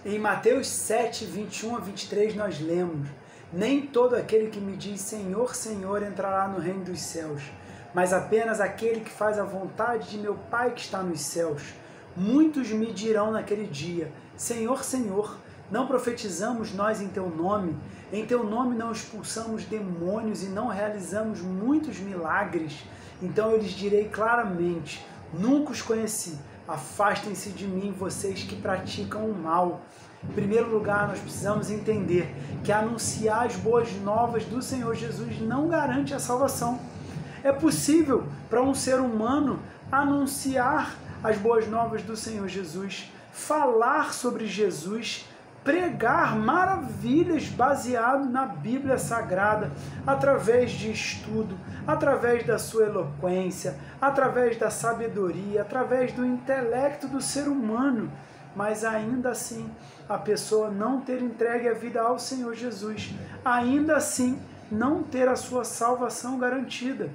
Em Mateus 7, 21 a 23, nós lemos: nem todo aquele que me diz Senhor, Senhor entrará no reino dos céus, mas apenas aquele que faz a vontade de meu Pai que está nos céus. Muitos me dirão naquele dia: Senhor, Senhor, não profetizamos nós em teu nome? Em teu nome não expulsamos demônios e não realizamos muitos milagres? Então eu lhes direi claramente: nunca os conheci. Afastem-se de mim, vocês que praticam o mal. Em primeiro lugar, nós precisamos entender que anunciar as boas novas do Senhor Jesus não garante a salvação. É possível para um ser humano anunciar as boas novas do Senhor Jesus, falar sobre Jesus, pregar maravilhas baseado na Bíblia Sagrada, através de estudo, através da sua eloquência, através da sabedoria, através do intelecto do ser humano, mas ainda assim a pessoa não ter entregue a vida ao Senhor Jesus, ainda assim não ter a sua salvação garantida.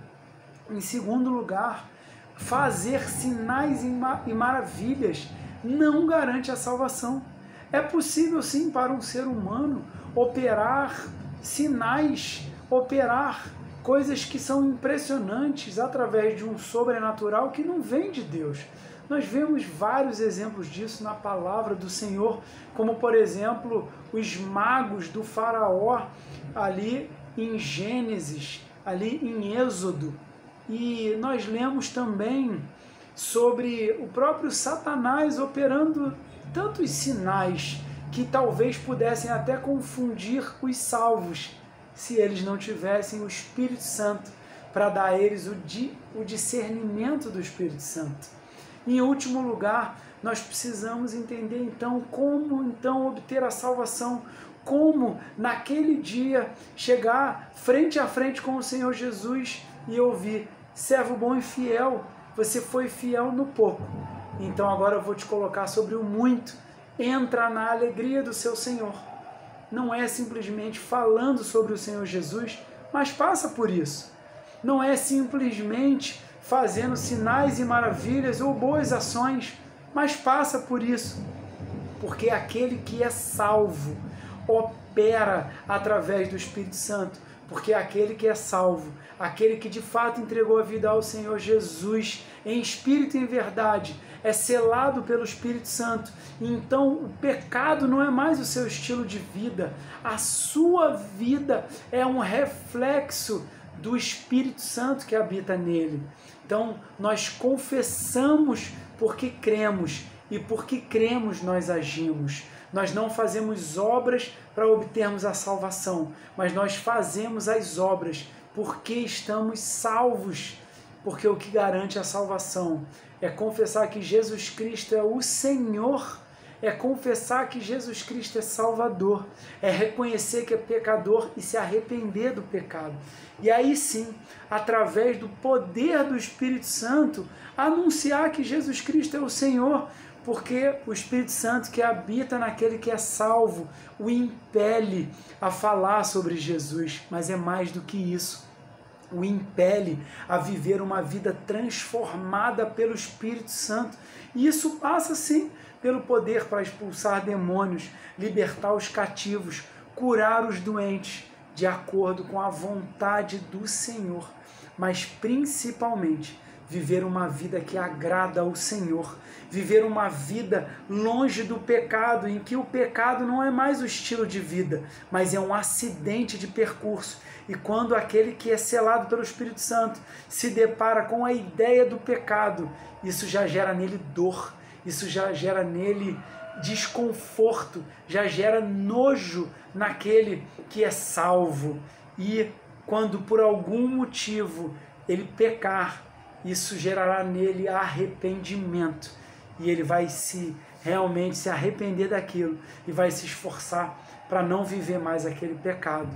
Em segundo lugar, fazer sinais e maravilhas não garante a salvação. É possível sim para um ser humano operar sinais, operar coisas que são impressionantes através de um sobrenatural que não vem de Deus. Nós vemos vários exemplos disso na palavra do Senhor, como por exemplo os magos do faraó ali em Gênesis, ali em Êxodo. E nós lemos também sobre o próprio Satanás operando tantos sinais que talvez pudessem até confundir os salvos, se eles não tivessem o Espírito Santo para dar a eles o discernimento do Espírito Santo. Em último lugar, nós precisamos entender então como obter a salvação, como naquele dia chegar frente a frente com o Senhor Jesus e ouvir: servo bom e fiel, você foi fiel no pouco, então agora eu vou te colocar sobre o muito. Entra na alegria do seu Senhor. Não é simplesmente falando sobre o Senhor Jesus, mas passa por isso. Não é simplesmente fazendo sinais e maravilhas ou boas ações, mas passa por isso. Porque aquele que é salvo opera através do Espírito Santo. Porque aquele que é salvo, aquele que de fato entregou a vida ao Senhor Jesus em espírito e em verdade, é selado pelo Espírito Santo. Então o pecado não é mais o seu estilo de vida. A sua vida é um reflexo do Espírito Santo que habita nele. Então nós confessamos porque cremos, e porque cremos nós agimos. Nós não fazemos obras para obtermos a salvação, mas nós fazemos as obras porque estamos salvos. Porque o que garante a salvação é confessar que Jesus Cristo é o Senhor, é confessar que Jesus Cristo é Salvador, é reconhecer que é pecador e se arrepender do pecado. E aí sim, através do poder do Espírito Santo, anunciar que Jesus Cristo é o Senhor, porque o Espírito Santo que habita naquele que é salvo o impele a falar sobre Jesus, mas é mais do que isso. O impele a viver uma vida transformada pelo Espírito Santo. E isso passa, sim, pelo poder para expulsar demônios, libertar os cativos, curar os doentes, de acordo com a vontade do Senhor. Mas, principalmente, viver uma vida que agrada ao Senhor, viver uma vida longe do pecado, em que o pecado não é mais o estilo de vida, mas é um acidente de percurso. E quando aquele que é selado pelo Espírito Santo se depara com a ideia do pecado, isso já gera nele dor, isso já gera nele desconforto, já gera nojo naquele que é salvo. E quando por algum motivo ele pecar, isso gerará nele arrependimento. E ele vai realmente se arrepender daquilo e vai se esforçar para não viver mais aquele pecado.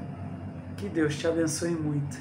Que Deus te abençoe muito.